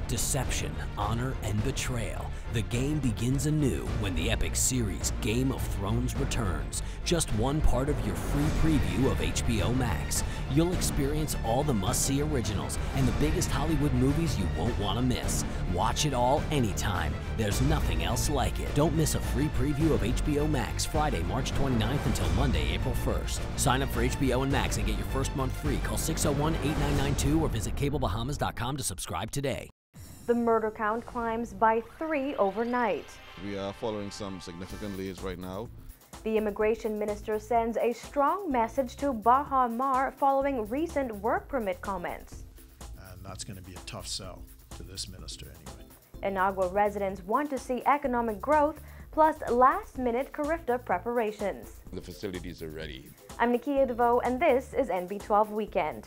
deception, honor, and betrayal. The game begins anew when the epic series Game of Thrones returns. Just one part of your free preview of HBO Max. You'll experience all the must-see originals and the biggest Hollywood movies you won't want to miss. Watch it all anytime. There's nothing else like it. Don't miss a free preview of HBO Max Friday, March 29th until Monday, April 1st. Sign up for HBO and Max and get your first month free. Call 601-8992 or visit cablebahamas.com to subscribe today. The murder count climbs by 3 overnight. We are following some significant leads right now. The immigration minister sends a strong message to Baha Mar following recent work permit comments. And that's going to be a tough sell to this minister anyway. Inagua residents want to see economic growth plus last-minute Carifta preparations. The facilities are ready. I'm Nikia DeVoe, and this is NB12 Weekend.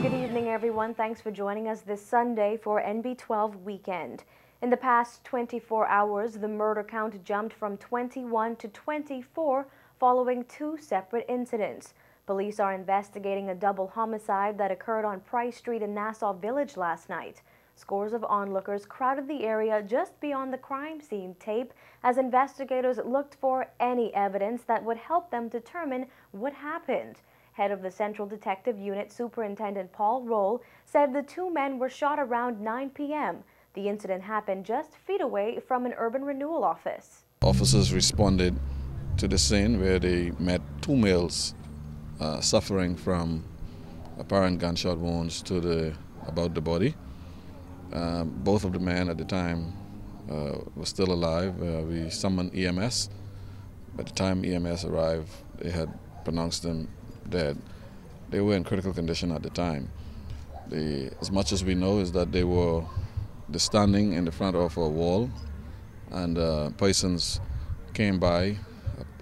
Good evening, everyone. Thanks for joining us this Sunday for NB12 Weekend. In the past 24 hours, the murder count jumped from 21 to 24 following 2 separate incidents. Police are investigating a double homicide that occurred on Price Street in Nassau Village last night. Scores of onlookers crowded the area just beyond the crime scene tape as investigators looked for any evidence that would help them determine what happened. Head of the Central Detective Unit, Superintendent Paul Roll, said the 2 men were shot around 9 p.m. The incident happened just feet away from an urban renewal office. Officers responded to the scene where they met 2 males suffering from apparent gunshot wounds to about the body. Both of the men at the time were still alive. We summoned EMS. By the time EMS arrived, they had pronounced them dead. They were in critical condition at the time. As much as we know is that they were standing in the front of a wall, and persons came by,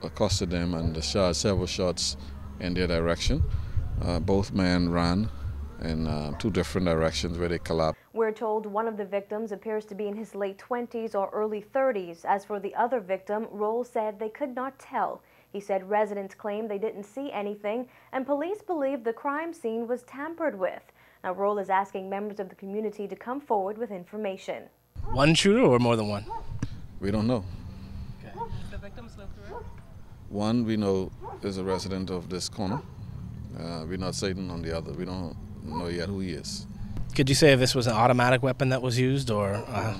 accosted them, and shot several shots in their direction. Both men ran in 2 different directions where they collapsed. We're told one of the victims appears to be in his late 20s or early 30s. As for the other victim, Roll said they could not tell. He said residents claimed they didn't see anything, and police believe the crime scene was tampered with. Now, Roll is asking members of the community to come forward with information. One shooter or more than one? We don't know. Okay. The victims live through it? One we know is a resident of this corner. We're not certain on the other. We don't know yet who he is. Could you say if this was an automatic weapon that was used or a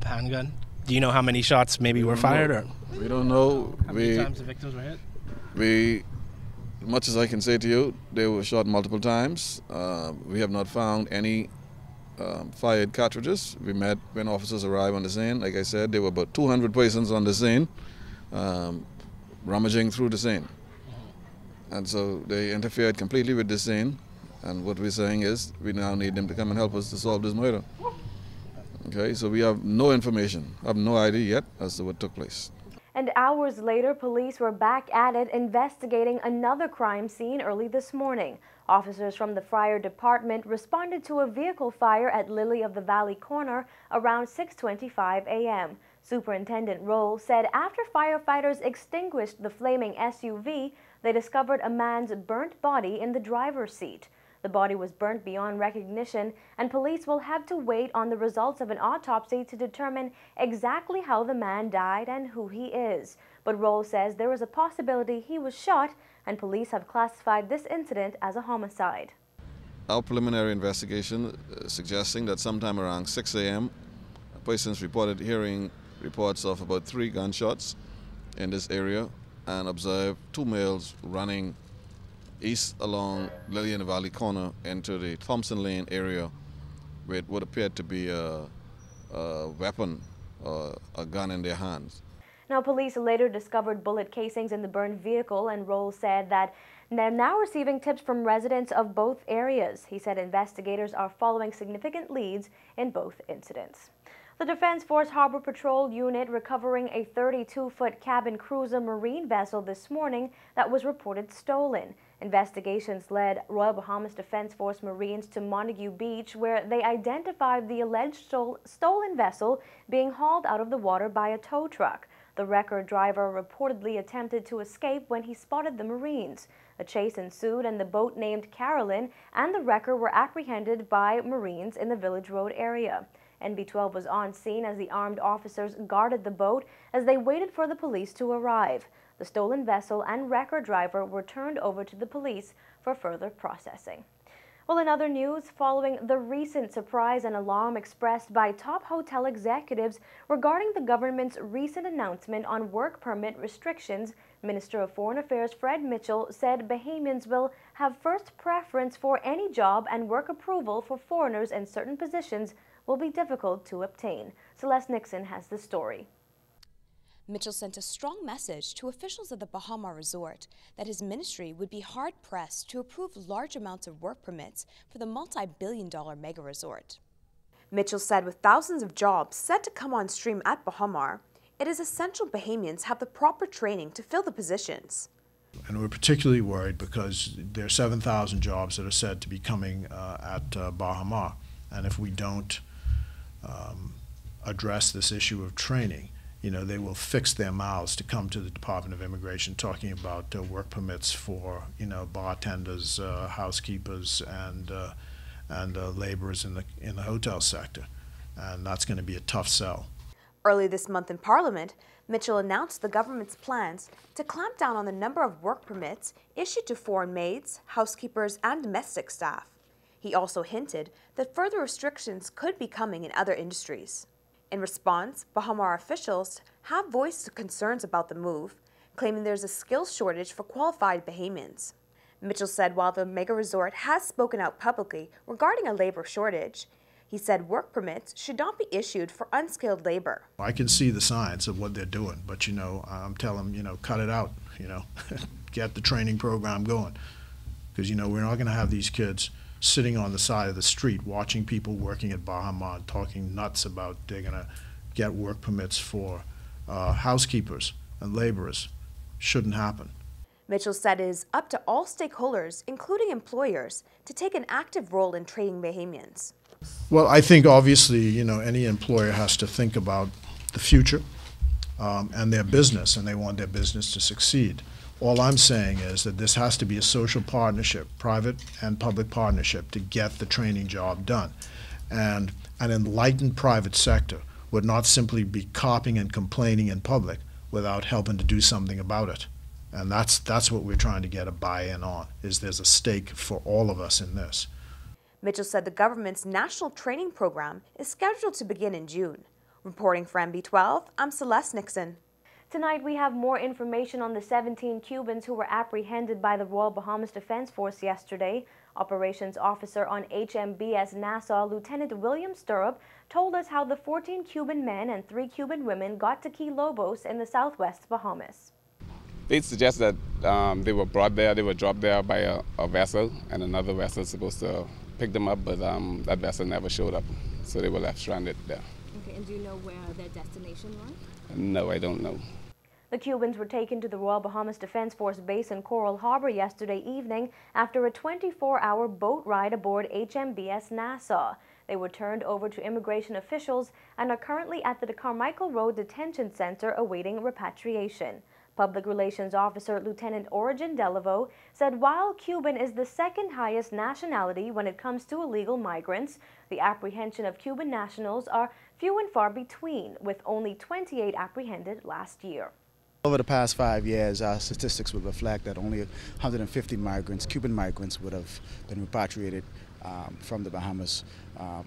handgun? Do you know how many shots maybe were fired? Or we don't know. How many times the victims were hit? Much as I can say to you, they were shot multiple times. We have not found any fired cartridges. We met when officers arrived on the scene. Like I said, there were about 200 persons on the scene, rummaging through the scene. And so they interfered completely with the scene. And what we're saying is we now need them to come and help us to solve this murder. Okay, so we have no information, have no idea yet as to what took place. And hours later, police were back at it investigating another crime scene early this morning. Officers from the fire department responded to a vehicle fire at Lily of the Valley corner around 6:25 a.m. Superintendent Roll said after firefighters extinguished the flaming SUV, they discovered a man's burnt body in the driver's seat. The body was burnt beyond recognition, and police will have to wait on the results of an autopsy to determine exactly how the man died and who he is. But Roll says there is a possibility he was shot, and police have classified this incident as a homicide. Our preliminary investigation suggesting that sometime around 6 a.m., persons reported hearing reports of about 3 gunshots in this area and observed 2 males running east along Lily in the Valley corner into the Thompson Lane area with what appeared to be a weapon, a gun in their hands. Now, police later discovered bullet casings in the burned vehicle, and Roll said that they're now receiving tips from residents of both areas. He said investigators are following significant leads in both incidents. The Defense Force Harbor Patrol Unit recovering a 32-foot cabin cruiser marine vessel this morning that was reported stolen. Investigations led Royal Bahamas Defense Force Marines to Montague Beach, where they identified the alleged stolen vessel being hauled out of the water by a tow truck. The wrecker driver reportedly attempted to escape when he spotted the Marines. A chase ensued, and the boat named Carolyn and the wrecker were apprehended by Marines in the Village Road area. NB12 was on scene as the armed officers guarded the boat as they waited for the police to arrive. The stolen vessel and wrecker driver were turned over to the police for further processing. Well, in other news, following the recent surprise and alarm expressed by top hotel executives regarding the government's recent announcement on work permit restrictions, Minister of Foreign Affairs Fred Mitchell said Bahamians will have first preference for any job, and work approval for foreigners in certain positions will be difficult to obtain. Celeste Nixon has the story. Mitchell sent a strong message to officials of the Bahama Resort that his ministry would be hard-pressed to approve large amounts of work permits for the multi-billion-dollar mega resort. Mitchell said with thousands of jobs set to come on stream at Bahamar, it is essential Bahamians have the proper training to fill the positions. And we're particularly worried because there are 7,000 jobs that are said to be coming at Bahamar. And if we don't address this issue of training, they will fix their mouths to come to the Department of Immigration talking about work permits for, bartenders, housekeepers, and laborers in the hotel sector. And that's going to be a tough sell. Early this month in Parliament, Mitchell announced the government's plans to clamp down on the number of work permits issued to foreign maids, housekeepers, and domestic staff. He also hinted that further restrictions could be coming in other industries. In response, Bahamar officials have voiced concerns about the move, claiming there's a skills shortage for qualified Bahamians. Mitchell said while the mega resort has spoken out publicly regarding a labor shortage, he said work permits should not be issued for unskilled labor. I can see the signs of what they're doing, but I'm telling them, cut it out, get the training program going. Because, we're not going to have these kids sitting on the side of the street watching people working at Bahama talking nuts about they're going to get work permits for housekeepers and laborers. Shouldn't happen. Mitchell said it is up to all stakeholders, including employers, to take an active role in training Bahamians. Well, I think obviously, any employer has to think about the future and their business, and they want their business to succeed. All I'm saying is that this has to be a social partnership, private and public partnership, to get the training job done. And an enlightened private sector would not simply be copying and complaining in public without helping to do something about it. And that's what we're trying to get a buy-in on, is there's a stake for all of us in this. Mitchell said the government's national training program is scheduled to begin in June. Reporting for NB12, I'm Celeste Nixon. Tonight we have more information on the 17 Cubans who were apprehended by the Royal Bahamas Defense Force yesterday. Operations Officer on HMBS Nassau, Lieutenant William Stirrup, told us how the 14 Cuban men and 3 Cuban women got to Key Lobos in the southwest Bahamas. They suggest that they were brought there, they were dropped there by a vessel, and another vessel was supposed to pick them up, but that vessel never showed up, so they were left stranded there. Okay, and do you know where their destination was? No, I don't know. The Cubans were taken to the Royal Bahamas Defense Force base in Coral Harbor yesterday evening after a 24-hour boat ride aboard HMBS Nassau. They were turned over to immigration officials and are currently at the Carmichael Road Detention Center awaiting repatriation. Public Relations Officer Lieutenant Origen Delaveau said while Cuban is the second highest nationality when it comes to illegal migrants, the apprehension of Cuban nationals are few and far between, with only 28 apprehended last year. Over the past 5 years, our statistics would reflect that only 150 migrants, Cuban migrants, would have been repatriated from the Bahamas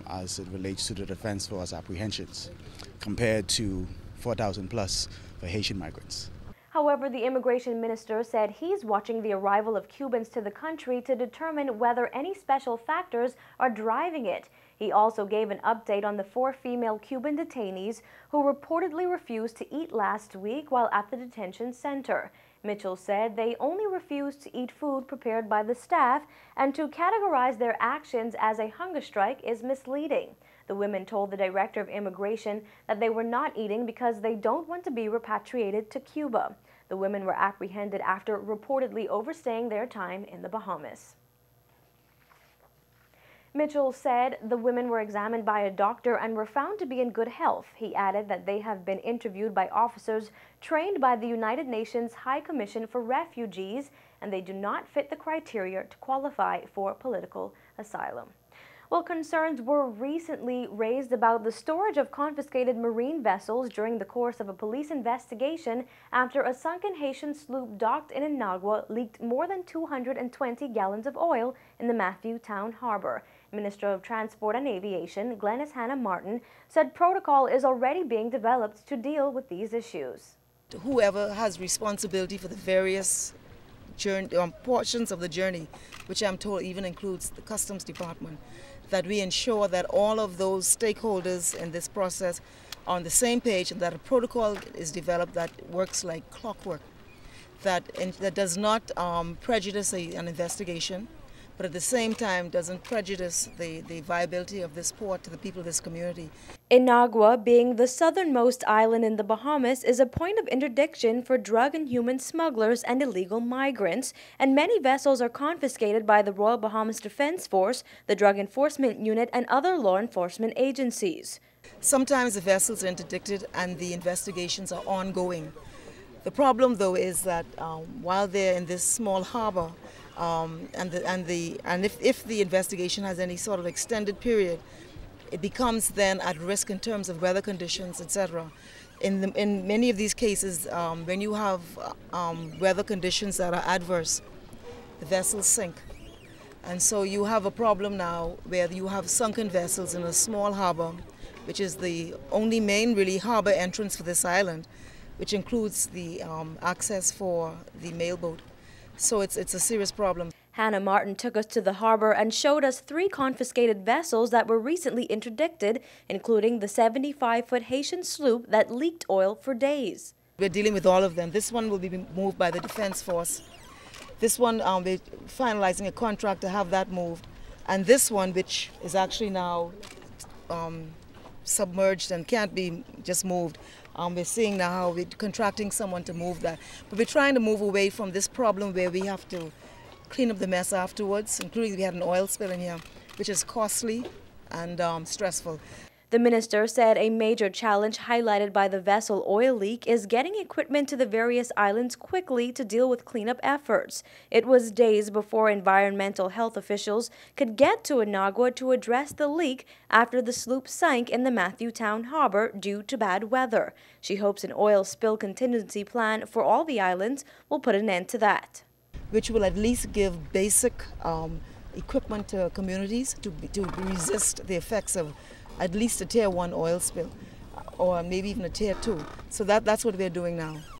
as it relates to the Defense Force apprehensions, compared to 4,000 plus for Haitian migrants. However, the immigration minister said he's watching the arrival of Cubans to the country to determine whether any special factors are driving it. He also gave an update on the 4 female Cuban detainees who reportedly refused to eat last week while at the detention center. Mitchell said they only refused to eat food prepared by the staff, and to categorize their actions as a hunger strike is misleading. The women told the Director of Immigration that they were not eating because they don't want to be repatriated to Cuba. The women were apprehended after reportedly overstaying their time in the Bahamas. Mitchell said the women were examined by a doctor and were found to be in good health. He added that they have been interviewed by officers trained by the United Nations High Commission for Refugees, and they do not fit the criteria to qualify for political asylum. Well, concerns were recently raised about the storage of confiscated marine vessels during the course of a police investigation after a sunken Haitian sloop docked in Inagua leaked more than 220 gallons of oil in the Matthewtown harbor. Minister of Transport and Aviation, Glenys Hannah Martin, said protocol is already being developed to deal with these issues. Whoever has responsibility for the various portions of the journey, which I'm told even includes the Customs Department, that we ensure that all of those stakeholders in this process are on the same page and that a protocol is developed that works like clockwork, that does not prejudice an investigation, but at the same time doesn't prejudice the viability of this port to the people of this community. Inagua, being the southernmost island in the Bahamas, is a point of interdiction for drug and human smugglers and illegal migrants, and many vessels are confiscated by the Royal Bahamas Defense Force, the Drug Enforcement Unit, and other law enforcement agencies. Sometimes the vessels are interdicted and the investigations are ongoing. The problem, though, is that while they're in this small harbor, if the investigation has any sort of extended period, it becomes then at risk in terms of weather conditions, etc. In many of these cases, when you have weather conditions that are adverse, the vessels sink. And so you have a problem now where you have sunken vessels in a small harbor, which is the only main really harbor entrance for this island, which includes the access for the mailboat. So it's a serious problem. Hannah Martin took us to the harbor and showed us 3 confiscated vessels that were recently interdicted, including the 75-foot Haitian sloop that leaked oil for days. We're dealing with all of them. This one will be moved by the Defense Force. This one, we're finalizing a contract to have that moved. And this one, which is actually now submerged and can't be just moved, we're seeing now how we're contracting someone to move that. But we're trying to move away from this problem where we have to clean up the mess afterwards, including we had an oil spill in here, which is costly and stressful. The minister said a major challenge highlighted by the vessel oil leak is getting equipment to the various islands quickly to deal with cleanup efforts. It was days before environmental health officials could get to Inagua to address the leak after the sloop sank in the Matthewtown harbor due to bad weather. She hopes an oil spill contingency plan for all the islands will put an end to that, which will at least give basic equipment to communities to resist the effects of at least a Tier 1 oil spill, or maybe even a Tier 2. So that's what we're doing now.